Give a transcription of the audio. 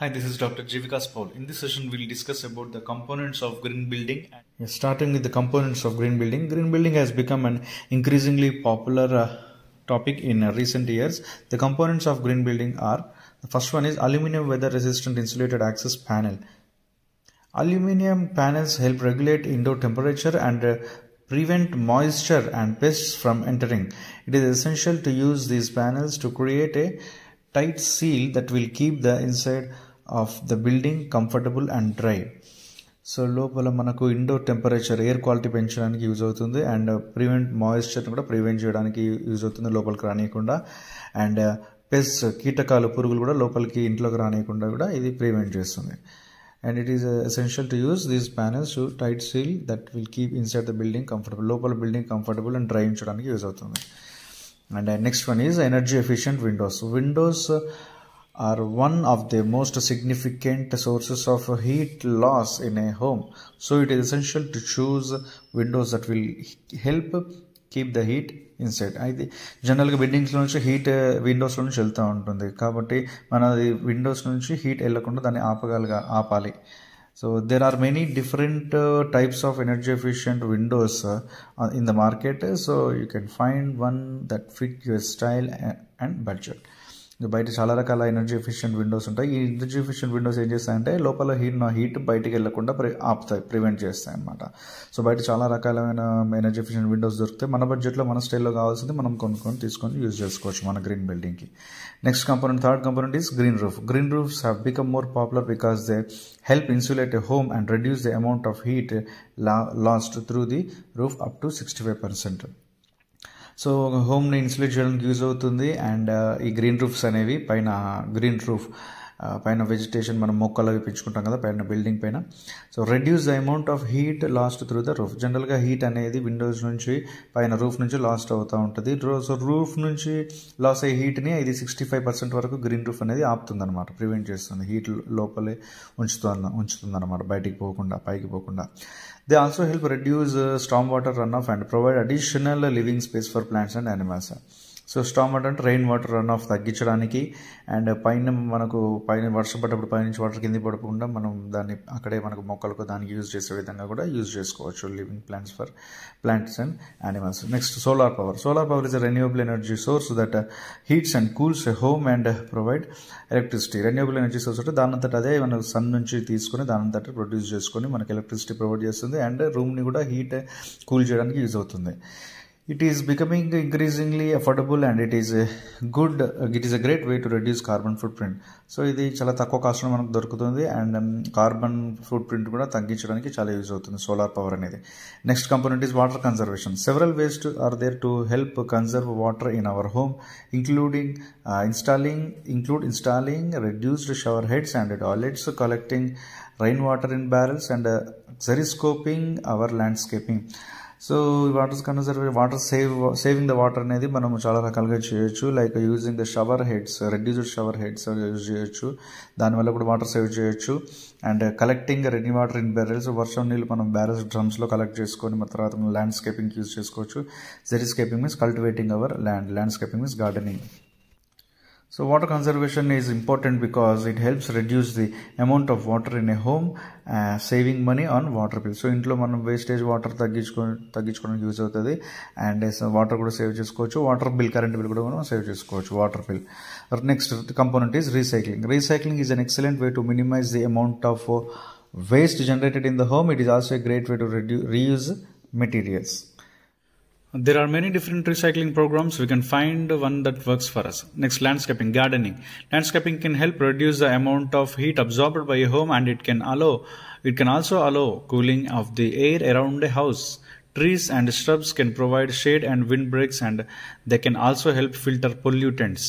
Hi, this is Dr. Jivikas Paul. In this session, we'll discuss about the components of green building. Starting with the components of green building. Green building has become an increasingly popular topic in recent years. The components of green building are, the first one is aluminum weather resistant insulated access panel. Aluminum panels help regulate indoor temperature and prevent moisture and pests from entering. It is essential to use these panels to create a tight seal that will keep the inside of the building comfortable and dry. So లోపల మనకు indoor temperature air quality పెంచడానికి use అవుతుంది and prevent moisture కూడా prevent చేయడానికి use అవుతుంది లోపలికి రానియకుండా. And pest కీటకాలు పురుగులు కూడా లోపలికి ఇంట్లోకి రానియకుండా కూడా ఇది ప్రివెంట్ చేస్తుంది. And it is essential to use these panels to tight seal that will keep inside the building comfortable. Local building comfortable and dry unchadaniki use avutundi. And next one is energy efficient windows. Windows are one of the most significant sources of heat loss in a home. So it is essential to choose windows that will help keep the heat inside. అయితే జనరల్గా బిల్డింగ్స్లో నుంచి heat విండోస్లో నుంచి వెళ్తూ ఉంటుంది కాబట్టి మనది Windows నుంచి heat వెళ్ళకుండా దాన్ని ఆపాలి. So there are many different types of energy efficient windows in the market. So you can find one that fit your style and budget. బయట చాలా రకాల ఎనర్జీ ఎఫిషియంట్ విండోస్ ఉంటాయి. ఈ ఎనర్జీ ఎఫిషియంట్ విండోస్ ఏం చేస్తాయంటే లోపల హీట్ బయటికి వెళ్ళకుండా ఆపుతాయి, ప్రివెంట్ చేస్తాయి అన్నమాట. సో బయట చాలా రకాలైన ఎనర్జీ ఎఫిషియంట్ విండోస్ దొరుకుతాయి. మన బడ్జెట్లో మన స్టైల్లో కావాల్సింది మనం తీసుకొని యూజ్ చేసుకోవచ్చు మన గ్రీన్ బిల్డింగ్కి. Next component, third component is green roof. Green roofs have become more popular because they help insulate a home and reduce the amount of heat lost through the roof up to 65%. So హోమ్ని insulate చేయడానికి use అవుతుంది. And ఈ green roofs అనేవి పైన green roof పైన vegetation మనం మొక్కలు అవి పెంచుకుంటాం కదా పైన బిల్డింగ్ పైన. So reduce the amount of heat last through the roof. జనరల్గా హీట్ అనేది విండోస్ నుంచి పైన రూఫ్ నుంచి లాస్ట్ అవుతూ ఉంటుంది. సో రూఫ్ నుంచి లాస్ అయ్యే హీట్ని ఇది 65% వరకు గ్రీన్ రూఫ్ అనేది ఆపుతుంది అనమాట, ప్రివెంట్ చేస్తుంది. హీట్ లోపలే ఉంచుతుంది అనమాట, బయటికి పోకుండా పైకి పోకుండా. They also help reduce storm water runoff and provide additional living space for plants and animals. So storm water అంటే రెయిన్ వాటర్ రన్ ఆఫ్ తగ్గించడానికి అండ్ పైన వర్షం పడ్డప్పుడు పైనుంచి వాటర్ కింద పడకుండా మనం దాన్ని అక్కడే మనకు మొక్కలకు దానికి యూజ్ చేసే విధంగా కూడా యూజ్ చేసుకోవచ్చు living plants for plants and animals. Next solar power. Solar power is a renewable energy source that heats and cools a home and provide electricity. Renewable energy source అంటే దానంతట అదే మన సన్ నుంచి తీసుకొని దానంతట ప్రొడ్యూస్ చేసుకొని మనకి ఎలక్ట్రిసిటీ ప్రొవైడ్ చేస్తుంది అండ్ రూమ్ని కూడా హీట్ కూల్ చేయడానికి యూజ్ అవుతుంది. It is becoming increasingly affordable and it is a great way to reduce carbon footprint. So ఇది చాలా తక్కువ కాస్ట్లో మనకు దొరుకుతుంది అండ్ కార్బన్ ఫుట్ ప్రింట్ కూడా తగ్గించడానికి చాలా యూజ్ అవుతుంది సోలార్ పవర్ అనేది. Next component is water conservation. Several ways are there to help conserve water in our home including installing reduced shower heads and toilets, collecting rainwater in barrels and xeriscoping our landscaping. So saving the water అనేది మనం చాలా రకాలుగా చేయొచ్చు. Like using the shower heads, reduced shower heads use చేయొచ్చు, దానివల్ల కూడా water save చేయొచ్చు. And collecting rain water in barrels, వర్షం నీళ్ళు మనం బ్యారెల్స్ డ్రమ్స్లో కలెక్ట్ చేసుకొని మన తర్వాత మనం ల్యాండ్స్కేపింగ్ యూజ్ చేసుకోవచ్చు. Xeriscaping means cultivating our landscaping means gardening. So water conservation is important because it helps reduce the amount of water in a home, saving money on water bill. So ఇంట్లో మనం wastage water తగ్గించుకోవడానికి use అవుతుంది and water కూడా save చేసుకోవచ్చు. Water bill, current bill కూడా మనం save చేసుకోవచ్చు water bill. Next component is recycling. Recycling is an excellent way to minimize the amount of waste generated in the home. It is also a great way to reuse materials. There are many different recycling programs. We can find one that works for us. Next, landscaping, gardening. Landscaping can help reduce the amount of heat absorbed by a home and it can also allow cooling of the air around a house. Trees and shrubs can provide shade and windbreaks and they can also help filter pollutants.